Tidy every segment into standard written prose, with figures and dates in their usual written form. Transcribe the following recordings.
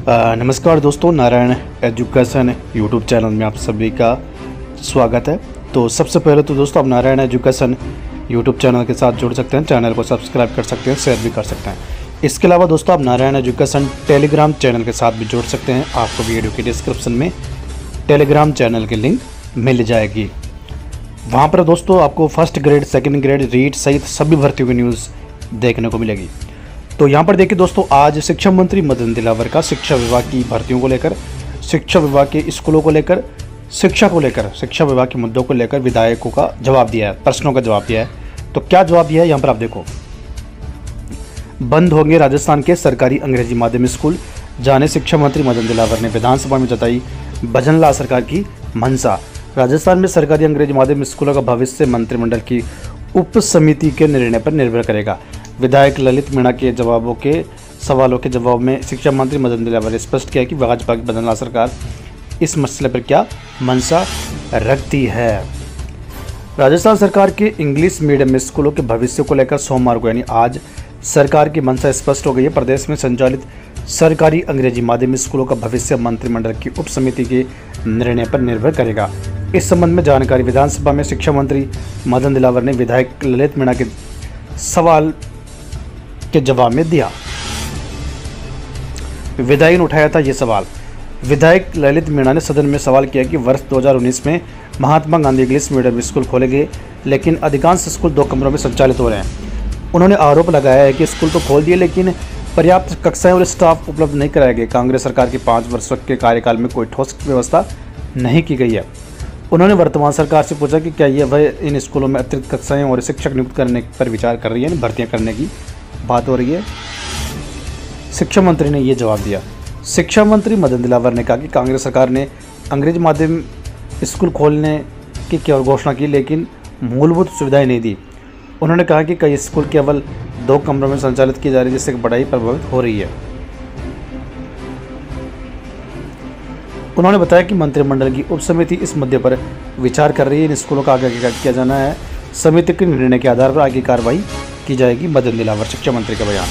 नमस्कार दोस्तों, Narayan education YouTube channel में आप सभी का स्वागत है। तो सबसे पहले तो दोस्तों आप नारायण एजुकेशन यूट्यूब चैनल के साथ जुड़ सकते हैं, चैनल को सब्सक्राइब कर सकते हैं, शेयर भी कर सकते हैं। इसके अलावा दोस्तों आप नारायण एजुकेशन टेलीग्राम चैनल के साथ भी जुड़ सकते हैं। आपको वीडियो की डिस्क्रिप्शन में टेलीग्राम चैनल की लिंक मिल जाएगी। वहाँ पर दोस्तों आपको first grade, second grade, REET सहित सभी भर्तियों की न्यूज़ देखने को मिलेगी। तो यहाँ पर देखिए दोस्तों, आज शिक्षा मंत्री मदन दिलावर का शिक्षा विभाग की भर्तियों को लेकर, शिक्षा विभाग के स्कूलों को लेकर, शिक्षा विभाग के मुद्दों को लेकर विधायकों का जवाब दिया है, प्रश्नों का जवाब दिया है। तो क्या जवाब दिया है यहाँ पर आप देखो। बंद होंगे राजस्थान के सरकारी अंग्रेजी माध्यम स्कूल, जाने शिक्षा मंत्री मदन दिलावर ने विधानसभा में जताई भजनलाल सरकार की मंशा। राजस्थान में सरकारी अंग्रेजी माध्यम स्कूलों का भविष्य मंत्रिमंडल की उप समिति के निर्णय पर निर्भर करेगा। विधायक ललित मीणा के सवालों के जवाब में शिक्षा मंत्री मदन दिलावर ने स्पष्ट किया कि भाजपा की भजनलाल सरकार इस मसले पर क्या मंशा रखती है। राजस्थान सरकार के इंग्लिश मीडियम स्कूलों के भविष्य को लेकर सोमवार को यानी आज सरकार की मंशा स्पष्ट हो गई है। प्रदेश में संचालित सरकारी अंग्रेजी माध्यम स्कूलों का भविष्य मंत्रिमंडल की उप समिति के निर्णय पर निर्भर करेगा। इस संबंध में जानकारी विधानसभा में शिक्षा मंत्री मदन दिलावर ने विधायक ललित मीणा के सवाल के जवाब में दिया। विधायक ने उठाया था ये सवाल। विधायक ललित मीणा ने सदन में सवाल किया कि वर्ष 2019 में Mahatma Gandhi English medium school खोले गए, लेकिन अधिकांश स्कूल 2 कमरों में संचालित हो रहे हैं। उन्होंने आरोप लगाया है कि स्कूल तो खोल दिए, लेकिन पर्याप्त कक्षाएं और स्टाफ उपलब्ध नहीं कराए गए। कांग्रेस सरकार के 5 वर्षों के कार्यकाल में कोई ठोस व्यवस्था नहीं की गई है। उन्होंने वर्तमान सरकार से पूछा कि क्या यह वह इन स्कूलों में अतिरिक्त कक्षाएं और शिक्षक नियुक्त करने पर विचार कर रही है, भर्तियां करने की बात हो रही है। शिक्षा मंत्री ने यह जवाब दिया। शिक्षा मंत्री मदन दिलावर ने कहा कि कांग्रेस सरकार ने अंग्रेजी माध्यम स्कूल खोलने की केवल घोषणा की, लेकिन मूलभूत सुविधाएं नहीं दी। उन्होंने कहा कि कई स्कूल केवल 2 कमरों में संचालित की जा रही है, जिससे पढ़ाई प्रभावित हो रही है। उन्होंने बताया कि मंत्रिमंडल की उप समिति इस मुद्दे पर विचार कर रही है। इन स्कूलों का आगे किया जाना है। समिति के निर्णय के आधार पर आगे कार्रवाई की जाएगी। मदन दिलावर शिक्षा मंत्री का बयान।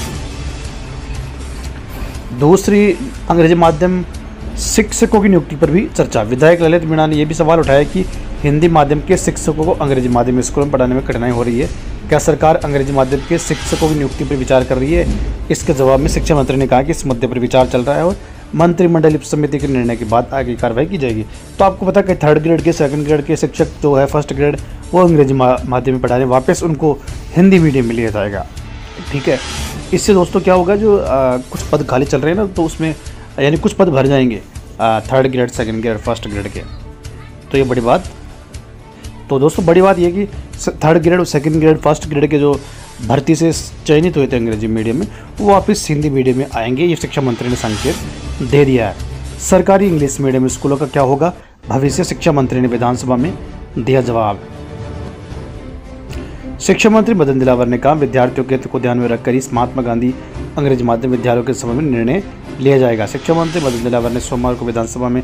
दूसरी, अंग्रेजी माध्यम शिक्षकों की नियुक्ति पर भी चर्चा। विधायक ललित मीणा ने यह भी सवाल उठाया कि हिंदी माध्यम के शिक्षकों को अंग्रेजी माध्यम स्कूलों में पढ़ाने में कठिनाई हो रही है। क्या सरकार अंग्रेजी माध्यम के शिक्षकों की नियुक्ति पर विचार कर रही है? इसके जवाब में शिक्षा मंत्री ने कहा कि इस मुद्दे पर विचार चल रहा है और मंत्रिमंडल उप समिति के निर्णय के बाद आगे कार्रवाई की जाएगी। तो आपको पता है कि 3rd ग्रेड के, 2nd ग्रेड के शिक्षक जो है, 1st ग्रेड वो अंग्रेजी माध्यम में पढ़ा रहे हैं, वापस उनको हिंदी मीडियम में लिया जाएगा। ठीक है, इससे दोस्तों क्या होगा, जो कुछ पद खाली चल रहे हैं ना, तो उसमें यानी कुछ पद भर जाएंगे 3rd grade, 2nd grade, 1st grade के। तो ये बड़ी बात। तो दोस्तों बड़ी बात ये कि 3rd ग्रेड और 2nd ग्रेड, 1st ग्रेड के जो भर्ती से चयनित हुए थे अंग्रेजी मीडियम में, वो वापस हिंदी मीडियम में आएंगे। ये शिक्षा मंत्री ने संकेत दे दिया है। सरकारी इंग्लिश मीडियम स्कूलों का क्या होगा भविष्य? शिक्षा मंत्री ने विधानसभा में दिया जवाब। शिक्षा मंत्री मदन दिलावर ने कहा, विद्यार्थियों के हित को ध्यान में रखकर इस महात्मा गांधी अंग्रेजी माध्यम विद्यालयों के संबंध में निर्णय लिया जाएगा। शिक्षा मंत्री मदन दिलावर ने सोमवार को विधानसभा में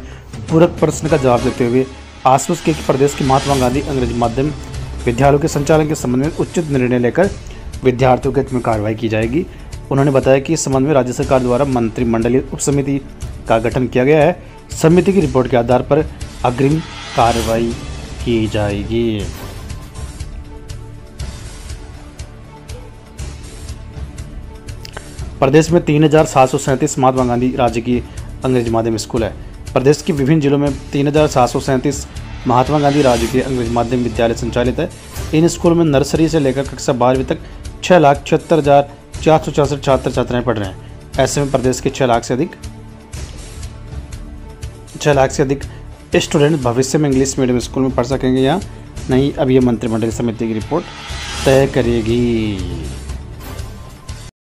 पूरक प्रश्न का जवाब देते हुए आश्वस्त किया कि प्रदेश के महात्मा गांधी अंग्रेजी माध्यम विद्यालयों के संचालन के संबंध में उचित निर्णय लेकर विद्यार्थियों के हित में कार्रवाई की जाएगी। उन्होंने बताया कि इस संबंध में राज्य सरकार द्वारा मंत्रिमंडलीय उप समिति का गठन किया गया है। समिति की रिपोर्ट के आधार पर अग्रिम कार्रवाई की जाएगी। प्रदेश में 3737 महात्मा गांधी राज्य की अंग्रेजी माध्यम स्कूल है। प्रदेश के विभिन्न जिलों में 3737 महात्मा गांधी राज्य के अंग्रेजी माध्यम विद्यालय संचालित है। इन स्कूलों में नर्सरी से लेकर कक्षा 12वीं तक 6,76,464 छात्र छात्राएं पढ़ रहे हैं। ऐसे में प्रदेश के 6 लाख से अधिक स्टूडेंट भविष्य में इंग्लिश मीडियम स्कूल में पढ़ सकेंगे या नहीं, अब ये मंत्रिमंडल समिति की रिपोर्ट तय करेगी।